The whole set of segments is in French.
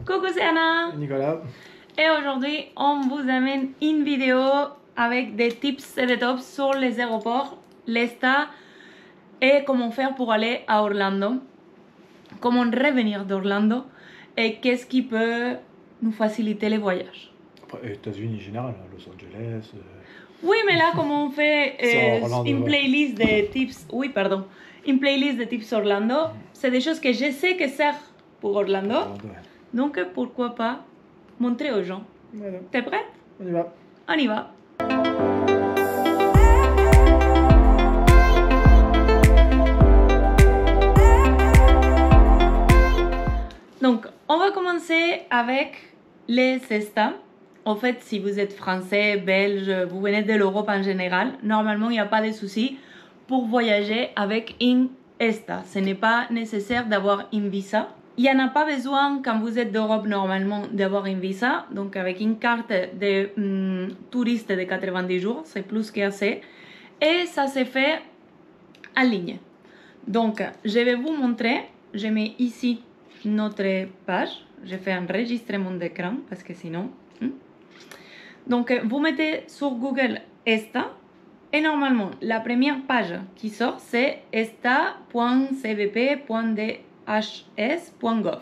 Coucou, c'est Anna. Nicolas. Et aujourd'hui, on vous amène une vidéo avec des tips et des tops sur les aéroports, l'ESTA et comment faire pour aller à Orlando, comment revenir d'Orlando et qu'est-ce qui peut nous faciliter les voyages. Après, États-Unis en général, Los Angeles. Oui, mais là, comme on fait une playlist de tips, une playlist de tips Orlando, c'est des choses que je sais que servent pour Orlando. Donc, pourquoi pas montrer aux gens. Voilà. T'es prête? On y va. On y va. Donc, on va commencer avec les ESTA. En fait, si vous êtes français, belge, vous venez de l'Europe en général, normalement, il n'y a pas de souci pour voyager avec une ESTA. Ce n'est pas nécessaire d'avoir une visa. Il n'y en a pas besoin quand vous êtes d'Europe normalement d'avoir une visa. Donc, avec une carte de touriste de 90 jours, c'est plus qu'assez. Et ça se fait en ligne. Donc, je vais vous montrer. Je mets ici notre page. Je fais un enregistrement d'écran parce que sinon... Donc, vous mettez sur Google ESTA et normalement, la première page qui sort, c'est esta.cbp.dhs.gov.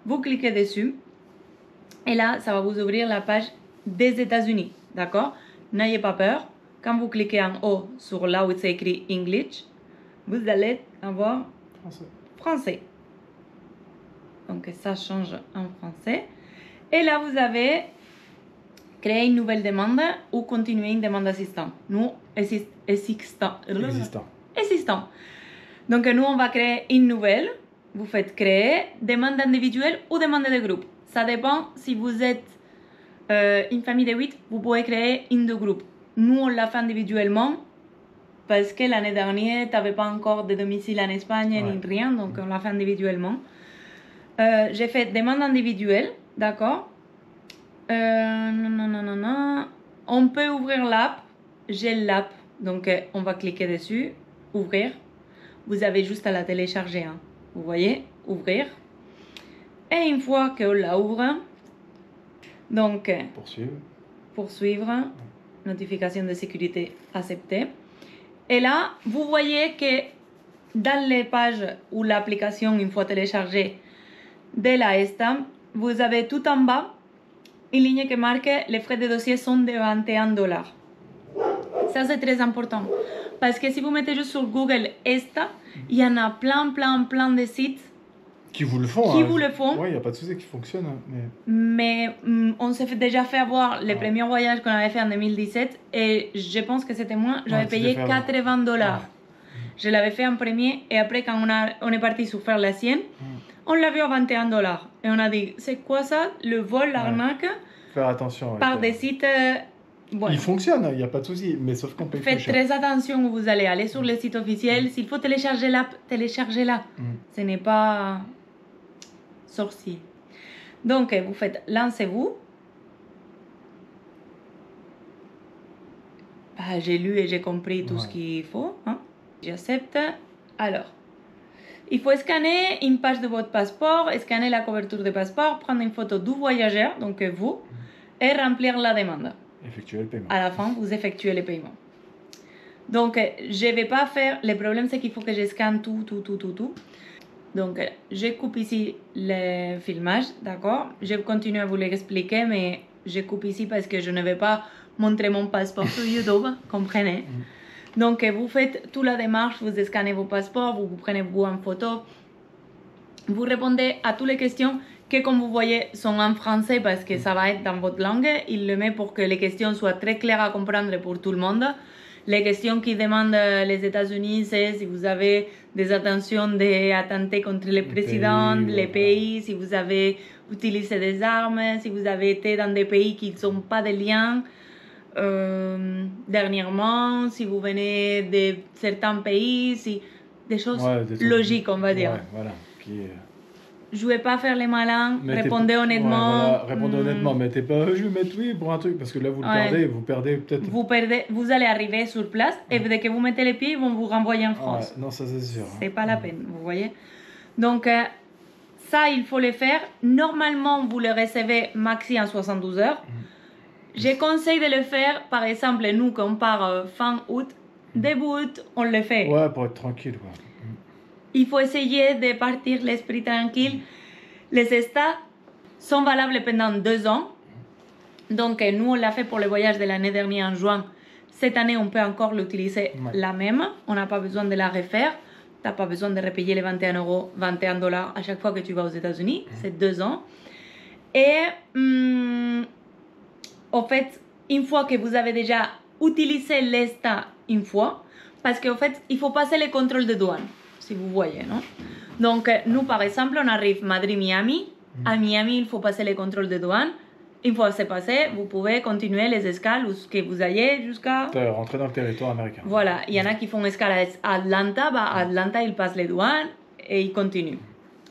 Vous cliquez dessus et là, ça va vous ouvrir la page des États-Unis, d'accord? N'ayez pas peur. Quand vous cliquez en haut sur là où c'est écrit English, vous allez avoir français. Donc, ça change en français. Et là, vous avez créer une nouvelle demande ou continuer une demande assistante. Nous, existant. Donc, nous, on va créer une nouvelle. Vous faites créer demande individuelle ou demande de groupe. Ça dépend si vous êtes une famille de 8, vous pouvez créer une de groupe. Nous, on l'a fait individuellement parce que l'année dernière, tu n'avais pas encore de domicile en Espagne ni rien, donc on l'a fait individuellement. J'ai fait demande individuelle, d'accord? On peut ouvrir l'app. J'ai l'app. Donc, on va cliquer dessus. Ouvrir. Vous avez juste à la télécharger. Hein. Vous voyez? Ouvrir. Et une fois qu'on la ouvre, donc, poursuivre. Notification de sécurité acceptée. Et là, vous voyez que dans les pages où l'application, une fois téléchargée, de la ESTA, vous avez tout en bas une ligne qui marque les frais de dossier sont de 21 $. Ça, c'est très important. Parce que si vous mettez juste sur Google ESTA, il y en a plein de sites qui vous le font. Oui, il n'y a pas de souci qui fonctionne. Mais on s'est déjà fait avoir les premiers voyages qu'on avait fait en 2017 et je pense que c'était moi, j'avais payé 80 $. Je l'avais fait en premier et après, quand on est parti sur faire la sienne, on l'a vu à 21 $. Et on a dit, c'est quoi ça? Le vol, l'arnaque? Faire attention. Par des sites... Il fonctionne, il n'y a pas de souci, mais sauf qu'on paye Faites très attention où vous allez aller sur les sites officiels. S'il faut télécharger l'app, téléchargez-la. Ce n'est pas sorcier. Donc, vous faites lancez-vous. J'ai lu et j'ai compris tout ce qu'il faut. Hein. J'accepte. Alors, il faut scanner une page de votre passeport, scanner la couverture de passeport, prendre une photo du voyageur, donc vous, et remplir la demande. Effectuer le paiement. À la fin, vous effectuez le paiement. Donc, je ne vais pas faire... Le problème, c'est qu'il faut que je scanne tout. Donc, je coupe ici le filmage, d'accord? Je continue à vous l'expliquer, mais je coupe ici parce que je ne vais pas montrer mon passeport sur YouTube, comprenez? Donc, vous faites toute la démarche, vous scannez vos passeports, vous prenez vous en photo, vous répondez à toutes les questions qui, comme vous voyez, sont en français parce que ça va être dans votre langue. Il le met pour que les questions soient très claires à comprendre pour tout le monde. Les questions qui demandent les États-Unis, c'est si vous avez des intentions d'attenter contre le président, les pays, si vous avez utilisé des armes, si vous avez été dans des pays qui ne sont pas des liens. Dernièrement, si vous venez de certains pays, des choses logiques, on va dire. Jouez pas à faire les malins, répondez honnêtement. Répondez honnêtement, mettez pas je vais mettre oui pour un truc, parce que là vous le perdez, peut-être. Vous allez arriver sur place et dès que vous mettez les pieds, ils vont vous renvoyer en France. Non, ça c'est sûr. C'est pas la peine, vous voyez. Donc, ça, il faut le faire. Normalement, vous le recevez maxi en 72 heures. Je conseille de le faire, par exemple, nous, quand on part fin août, début août, on le fait. Ouais, pour être tranquille, quoi. Il faut essayer de partir l'esprit tranquille. Les ESTA sont valables pendant 2 ans. Donc, nous, on l'a fait pour le voyage de l'année dernière en juin. Cette année, on peut encore l'utiliser la même. On n'a pas besoin de la refaire. Tu n'as pas besoin de repayer les 21 $ à chaque fois que tu vas aux États-Unis. C'est 2 ans. Et en fait, une fois que vous avez déjà utilisé l'ESTA une fois, parce qu'en fait, il faut passer les contrôles de douane, si vous voyez, non? Donc, nous, par exemple, on arrive Madrid-Miami. À Miami, il faut passer les contrôles de douane. Une fois c'est passé, vous pouvez continuer les escales où que vous ayez jusqu'à... Rentrer dans le territoire américain. Voilà, il y en a qui font escale à Atlanta. Bah, à Atlanta, ils passent les douanes et ils continuent.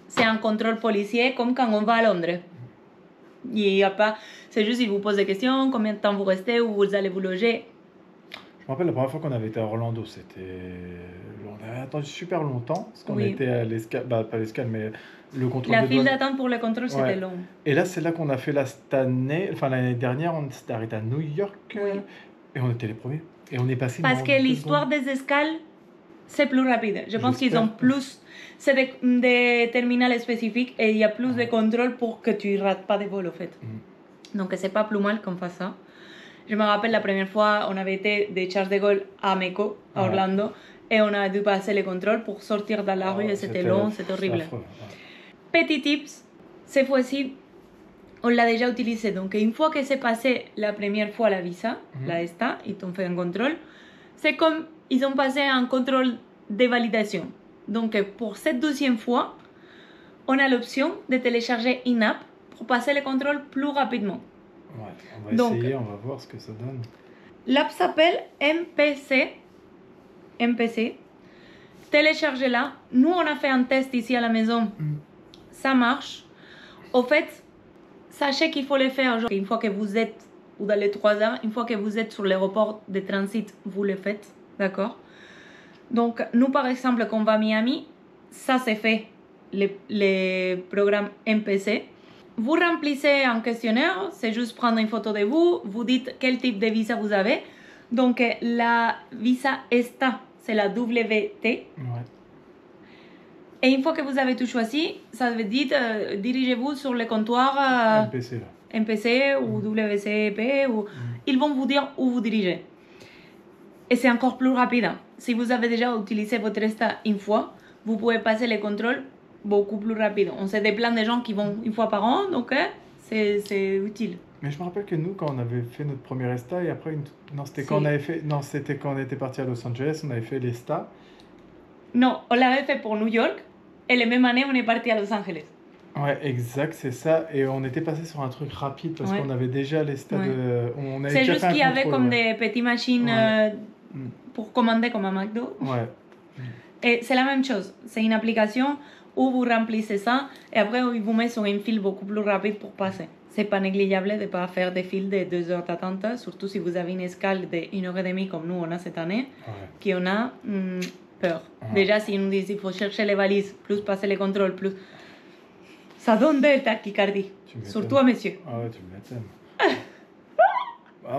C'est un contrôle policier comme quand on va à Londres. Il y a pas... C'est juste, ils vous posent des questions, combien de temps vous restez, où vous allez vous loger. Je me rappelle la première fois qu'on avait été à Orlando, on avait attendu super longtemps, parce qu'on était à l'escale, bah pas l'escale, mais le contrôle de douane. La file d'attente pour le contrôle, c'était long. Et là, c'est là qu'on a fait cette année, enfin l'année dernière, on s'est arrêté à New York, et on était les premiers. Et on est passé... Parce que l'histoire des escales, c'est plus rapide. Je pense qu'ils ont plus... C'est des terminales spécifiques et il y a plus de contrôle pour que tu ne rates pas de vol, en fait. Donc, c'est pas plus mal qu'on fasse ça. Je me rappelle la première fois, on avait été de Charles de Gaulle à Meco, à Orlando, et on a dû passer les contrôles pour sortir dans la rue et c'était long, c'était horrible. Petit tips, cette fois-ci, on l'a déjà utilisé. Donc, une fois que c'est passé la première fois la visa, la ESTA, ils t'ont fait un contrôle, c'est comme ils ont passé un contrôle de validation. Donc, pour cette deuxième fois, on a l'option de télécharger une app pour passer le contrôle plus rapidement. Ouais, on va essayer, on va voir ce que ça donne. L'app s'appelle MPC. Téléchargez-la. Nous, on a fait un test ici à la maison. Ça marche. Au fait, sachez qu'il faut le faire une fois que vous êtes, ou dans les 3 heures, une fois que vous êtes sur l'aéroport de transit, vous le faites. D'accord? Donc, nous, par exemple, quand on va à Miami, ça c'est fait, les programmes MPC. Vous remplissez un questionnaire, c'est juste prendre une photo de vous, vous dites quel type de visa vous avez. Donc, la visa ESTA, c'est la WT. Et une fois que vous avez tout choisi, ça veut dire dirigez-vous sur le comptoir MPC ou WCP. Ils vont vous dire où vous dirigez. Et c'est encore plus rapide. Si vous avez déjà utilisé votre ESTA une fois, vous pouvez passer les contrôles beaucoup plus rapide. On sait des plans de gens qui vont une fois par an, donc c'est utile. Mais je me rappelle que nous, quand on avait fait notre premier ESTA, et après, c'était quand on avait fait... Non, c'était quand on était parti à Los Angeles, on avait fait l'ESTA. Non, on l'avait fait pour New York, et la même année, on est parti à Los Angeles. Ouais, exact, c'est ça. Et on était passé sur un truc rapide, parce qu'on avait déjà l'ESTA de... C'est juste qu'il y avait comme des petites machines pour commander comme à McDo. Et c'est la même chose. C'est une application où vous remplissez ça et après ils vous mettent sur une file beaucoup plus rapide pour passer. C'est pas négligeable de ne pas faire des files de 2 heures d'attente, surtout si vous avez une escale de 1h30 comme nous on a cette année, qu'on a peur. Déjà, si nous disent qu'il faut chercher les valises, plus passer les contrôles, plus... Ça donne des tachycardies, surtout à messieurs. Ah ouais, tu m'étonnes.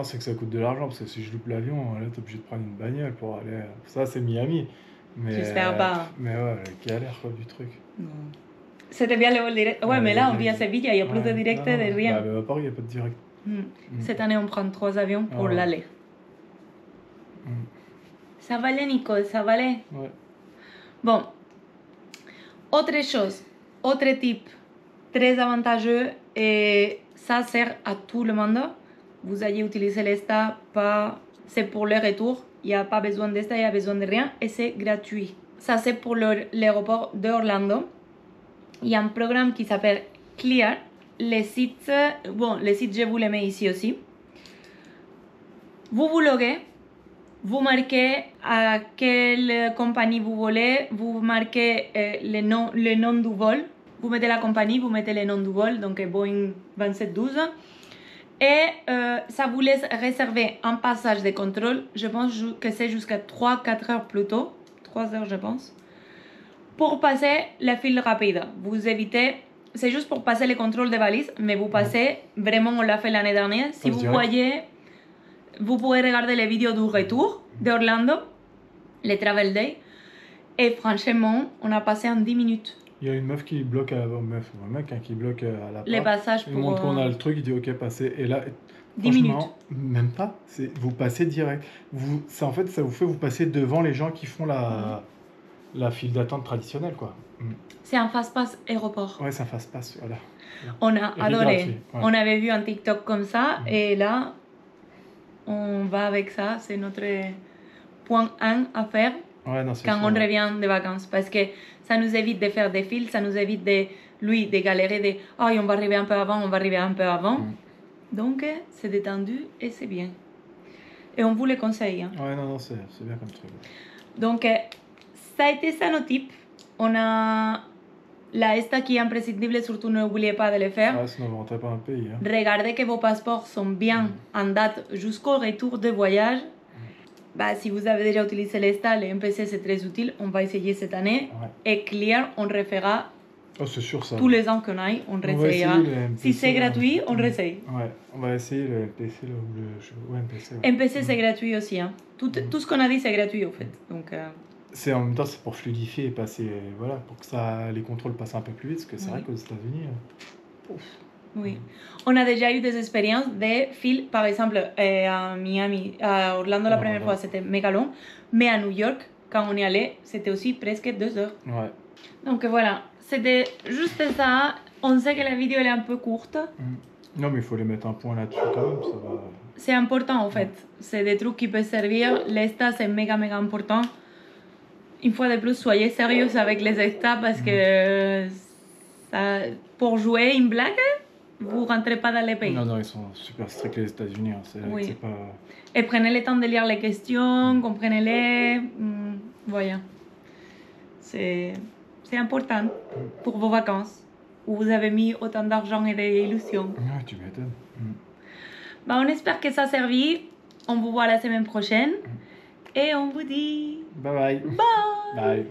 C'est que ça coûte de l'argent, parce que si je loupe l'avion, là, t'es obligé de prendre une bagnole pour aller... Ça, c'est Miami. J'espère pas. Mais ouais, galère quoi du truc. C'était bien le vol direct. Ouais, mais là, on vient à Séville, il n'y a plus de direct, de rien. Bah, à Paris, il n'y a pas de direct. Cette année, on prend 3 avions pour l'aller. Ça va aller, Nico, ça va aller. Bon. Autre chose, autre type, très avantageux, et ça sert à tout le monde. Vous allez utiliser l'ESTA, c'est pour le retour. Il n'y a pas besoin d'ESTA, il n'y a besoin de rien et c'est gratuit. Ça, c'est pour l'aéroport d'Orlando. Il y a un programme qui s'appelle Clear. Les sites, je vous les mets ici aussi. Vous loguez, vous marquez à quelle compagnie vous voulez, vous marquez le nom du vol. Vous mettez la compagnie, vous mettez le nom du vol, donc Boeing 2712. Et ça vous laisse réserver un passage de contrôle. Je pense que c'est jusqu'à 3-4 heures plus tôt. 3 heures, je pense. Pour passer la file rapide. Vous évitez c'est juste pour passer les contrôles de valises, mais vous passez, vraiment on l'a fait l'année dernière. Si vous voyez, vous pouvez regarder les vidéos du retour d'Orlando, les Travel Day, et franchement, on a passé en 10 minutes. Il y a une meuf qui bloque, un mec qui bloque à la porte. Les passages pour... Il montre qu'on a le truc, il dit ok, passez, et là, 10 minutes. Même pas, vous passez direct. En fait, ça vous fait vous passer devant les gens qui font la file d'attente traditionnelle, quoi. C'est un fast-pass aéroport. Ouais, c'est un fast-pass, voilà. On a adoré. Ouais. On avait vu un TikTok comme ça, et là, on va avec ça. C'est notre point 1 à faire quand on revient des vacances. Parce que ça nous évite de faire des files, ça nous évite de galérer, de « Oh, on va arriver un peu avant, on va arriver un peu avant. Donc, c'est détendu et c'est bien. Et on vous le conseille. Hein. Ouais, non, c'est bien comme truc. Donc, ça a été ça nos tips. On a la ESTA qui est imprescindible, surtout n'oubliez pas de le faire. Ah, sinon vous ne rentrez pas dans le pays. Hein. Regardez que vos passeports sont bien en date jusqu'au retour de voyage. Bah, si vous avez déjà utilisé l'ESTA, le MPC c'est très utile. On va essayer cette année. Ouais. Et Clear, on refera. Oh, c'est sûr ça. Tous les ans qu'on aille, on réessayera. Si c'est gratuit, on réessaye. Ouais, on va essayer le MPC. Ou MPC, ouais. MPC c'est gratuit aussi. Hein. Tout ce qu'on a dit c'est gratuit au fait. Donc, en même temps, c'est pour fluidifier et passer, voilà, pour que les contrôles passent un peu plus vite, parce que c'est vrai qu'aux États-Unis, oui, on a déjà eu des expériences de fil, par exemple à Miami, à Orlando la première fois c'était méga long, mais à New York, quand on y allait, c'était aussi presque 2 heures. Ouais. Donc voilà, c'était juste ça. On sait que la vidéo elle est un peu courte. Non, mais il faut les mettre un point là-dessus quand même, ça va. C'est important en fait, c'est des trucs qui peuvent servir. L'ESTA c'est méga important. Une fois de plus, soyez sérieux avec les ESTA parce que pour jouer une blague, vous ne rentrez pas dans les pays. Non, ils sont super stricts les États-Unis. Hein. C'est pas... Et prenez le temps de lire les questions, comprenez-les. Voilà. C'est important pour vos vacances où vous avez mis autant d'argent et d'illusions. Ouais, tu m'étonnes. Bah, on espère que ça a servi. On vous voit la semaine prochaine. Et on vous dit... Bye bye. Bye. Bye.